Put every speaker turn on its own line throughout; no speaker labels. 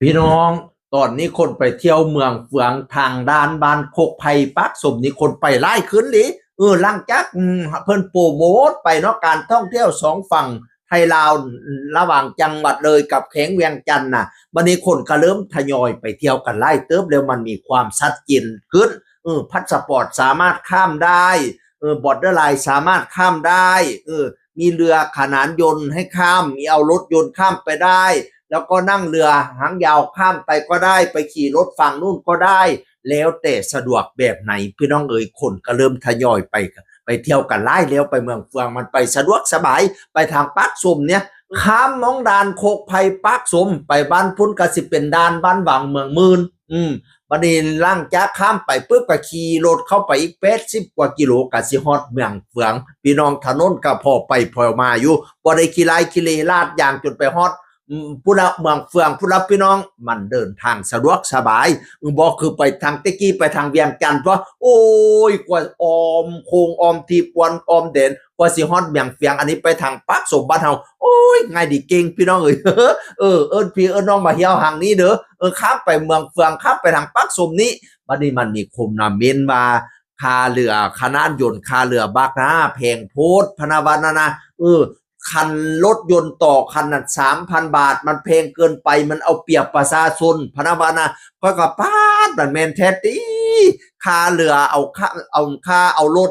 พี่น้องตอนนี้คนไปเที่ยวเมืองเฟืองทางด้านบ้านโคกไผ่ปักสมนี่คนไปไล่ขึ้นหรือหลังจากเพิ่นโปรโมทไปเนาะการท่องเที่ยวสองฝั่งไทยลาวระหว่างจังหวัดเลยกับแขวงเวียงจันทน์น่ะวันนี้คนก็เริ่มทยอยไปเที่ยวกันไล่เติบแล้วมันมีความชัดเจนขึ้นพาสปอร์ตสามารถข้ามได้บอร์เดอร์ไลน์สามารถข้ามได้มีเรือขนานยนต์ให้ข้ามมีเอารถยนต์ข้ามไปได้แล้วก็นั่งเรือหางยาวข้ามไปก็ได้ไปขี่รถฝั่งนู่นก็ได้แล้วแต่สะดวกแบบไหนพี่น้องเอ๋ยคนก็เริ่มทยอยไปเที่ยวกันไล่แล้วไปเมืองเฟืองมันไปสะดวกสบายไปทางปักสุ่มเนี่ยข้ามน้องดานโคกไผ่ปักสุ่มไปบ้านพุ่นก็สิเป็นดานบ้านหวังเมืองมื่นบัดนี้ล่างจากข้ามไปปุ๊บก็ขี่รถเข้าไปอีก80กว่ากิโลก็สิฮอดเมืองเฟืองพี่น้องถนนก็พอไปพอมาอยู่บ่ได้ขี่ไล่ขี่เลลาดยางจนไปฮอดผู้ละเมืองเฟืองผู้รับพี่น้องมันเดินทางสะดวกสบายบอกคือไปทางตะกี้ไปทางเวียงจันทน์เพราะโอ้ยกว่าออมโคงออมทีปวนออมเด่นกว่าสิฮอดเมืองเฟืองอันนี้ไปทางปักสมบ้านเฮาโอ้ยง่ายดีเก่งพี่น้องเอ้ยพี่น้องมาเที่ยวทางนี้เด้อข้ามไปเมืองเฟืองข้ามไปทางปักสมนี้บัดนี้มันมีคุมนาเมนมาคาเรือคณะยนต์คาเรือบักนะแพงโพดพนวันนะคันรถยนต์ต่อคันนั้น3,000 บาทมันแพงเกินไปมันเอาเปรียบประชาชนพนาวานะก็กป้าดมันแมนแท้ตีค่าเรือเอารถ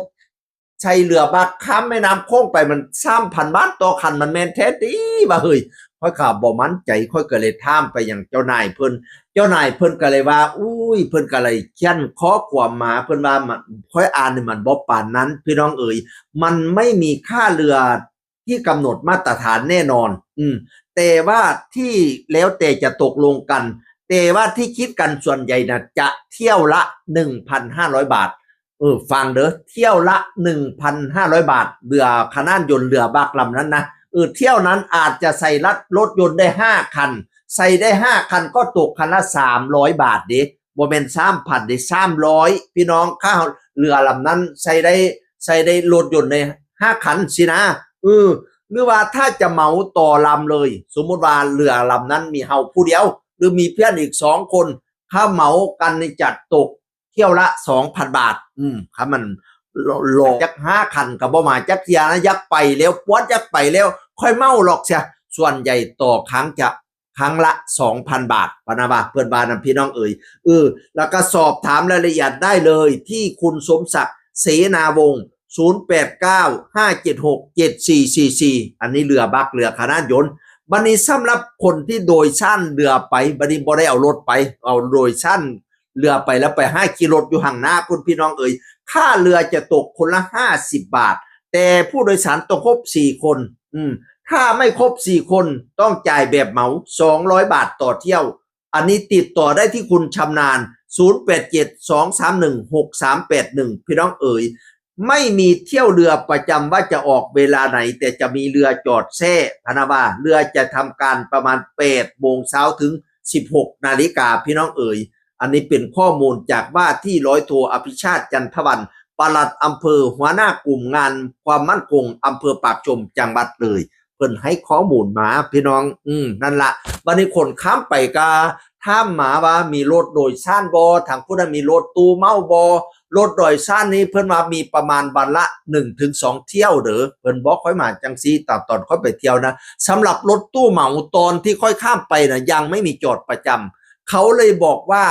ใช้เรือบักข้ามแม่น้ำโค้งไปมัน3,000 บาทต่อคันมันแมนแท้ตีบ่เฮ้ยค่อยขาบ่มั่นใจค่อยก็เลยถามไปอย่างเจ้านายเพิ่นก็เลยว่าอุ้ยเพิ่นก็เลยเขียนข้อความมาเพิ่นว่ามันค่อยอ่านนี่มันบ่ปานนั้นพี่น้องเอ๋ยมันไม่มีค่าเรือที่กำหนดมาตรฐานแน่นอนแต่ว่าที่แล้วแต่จะตกลงกันแต่ว่าที่คิดกันส่วนใหญ่นะจะเที่ยวละ 1,500 บาทฟังเด้อเที่ยวละ 1,500 บาทเรือขนานยนต์เรือบักลำนั้นนะเที่ยวนั้นอาจจะใส่รถยนต์ได้5 คันใส่ได้5 คันก็ตกคันละ300 บาทเด้บ่แม่น3,000เด้300พี่น้องค่าเรือลำนั้นใส่ได้รถยนต์ใน5 คันสินะหรือว่าถ้าจะเหมาต่อลำเลยสมมติว่าเรือลำนั้นมีเฮาผู้เดียวหรือมีเพื่อนอีก2 คนถ้าเหมากันในจัดตกเที่ยวละ 2,000 บาทครับมันโลจัก5 คันกับบ่มาจักเทียนะยักไปแล้วปวดยักไปแล้วค่อยเมาหรอกเสียส่วนใหญ่ต่อครั้งจะครั้งละ 2,000 บาทปนะบ่าเพื่อนบ้านพี่น้องเอ๋ยแล้วก็สอบถามรายละเอียดได้เลยที่คุณสมศักดิ์เสนาวงศ์0895767444อันนี้เรือบักเรือขนานยนต์บัดนี้สำหรับคนที่โดยชั้นเรือไปบัดนี้บ่ได้เอารถไปเอาโดยชั้นเรือไปแล้วไปให้ขี่รถอยู่ห่างหน้าคุณพี่น้องเอ๋ยค่าเรือจะตกคนละ50 บาทแต่ผู้โดยสารต้องครบ4 คนถ้าไม่ครบ4 คนต้องจ่ายแบบเหมา200 บาทต่อเที่ยวอันนี้ติดต่อได้ที่คุณชำนาญ0872316381พี่น้องเอ๋ยไม่มีเที่ยวเรือประจำว่าจะออกเวลาไหนแต่จะมีเรือจอดแช่พนาว่าเรือจะทำการประมาณ8 โมงเช้าถึง16 นาฬิกาพี่น้องเอ๋ยอันนี้เป็นข้อมูลจากว่าที่ร้อยโทอภิชาติจันทวันปลัดอำเภอหัวหน้ากลุ่มงานความมั่นคงอำเภอปากชมจังหวัดเลยเพิ่นให้ข้อมูลมาพี่น้องนั่นละวันนี้คนข้ามไปกาถ้ามหมาว่ามีรถโดยสารบอทางผู้นั้นมีรถตู้เมารถโดยสารนี้เพิ่นว่ามีประมาณวันละ 1-2 เที่ยวเด้อเพิ่นบอกค่อยมาจังซี่ตอนค่อยไปเที่ยวนะสำหรับรถตู้เหมาตอนที่ค่อยข้ามไปนะยังไม่มีจอดประจำเขาเลยบอกว่า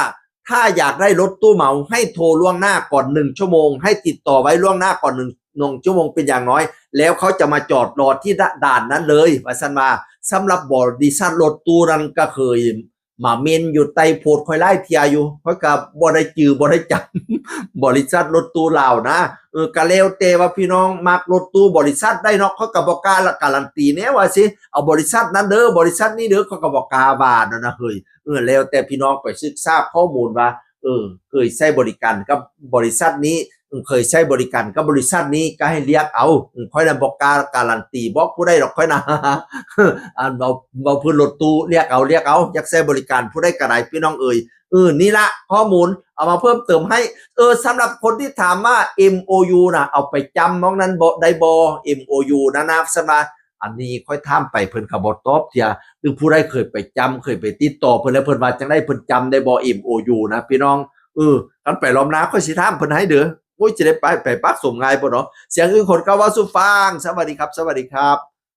ถ้าอยากได้รถตู้เหมาให้โทรล่วงหน้าก่อน1 ชั่วโมงให้ติดต่อไว้ล่วงหน้าก่อน1 ชั่วโมงเป็นอย่างน้อยแล้วเขาจะมาจอดรอที่ด่านนั้นเลยว่าซั่นว่าสำหรับบริษัทรถตู้นั้นก็เคยมาเมนอยู่ใต้โพดค่อยไล่เทียอยู่ค่อยกับบ่ได้จื้อบ่ได้จำบริษัทรถตู้ลาวนะก็แล้วแต่ว่าพี่น้องมักรถตู้บริษัทได้เนาะเขาก็บ่กล้าการันตีแน่ว่าสิเอาบริษัทนั้นเด้อบริษัทนี้เด้อเขาก็บ่กล้าว่านะเฮ้ยแล้วแต่พี่น้องไปศึกษาข้อมูลว่าเคยใช้บริการกับบริษัทนี้เคยใช้บริการกับบริษัทนี้ก็ให้เรียกเอาค่อยน่ะบ่กล้าการันตีบอกผู้ใดดอกค่อยนะเราพื้นรถตู้เรียกเอาอยากใช้บริการผู้ใดก็ได้พี่น้องเอ่ยนี่ละข้อมูลเอามาเพิ่มเติมให้สำหรับคนที่ถามว่า MOU นะเอาไปจำมองนั้นบ่ได้บ่ MOU นะสำหรับ อันนี้ค่อยถามไปเพิ่นก็บ่ตอบเที่ยหรือผู้ใดเคยไปจำเคยไปติดต่อเพิ่นแล้วเพิ่นว่าจังได๋เพิ่นจำได้บ่ MOU นะพี่น้องคันไปรอบหน้าค่อยสิถามเพิ่นให้เด้อโอ้ยจะได้ไปปักสมง่ายบ่เนาะเสียงอื่นคนก็เว้าสู่ฟังสวัสดีครับสวัสดีครับ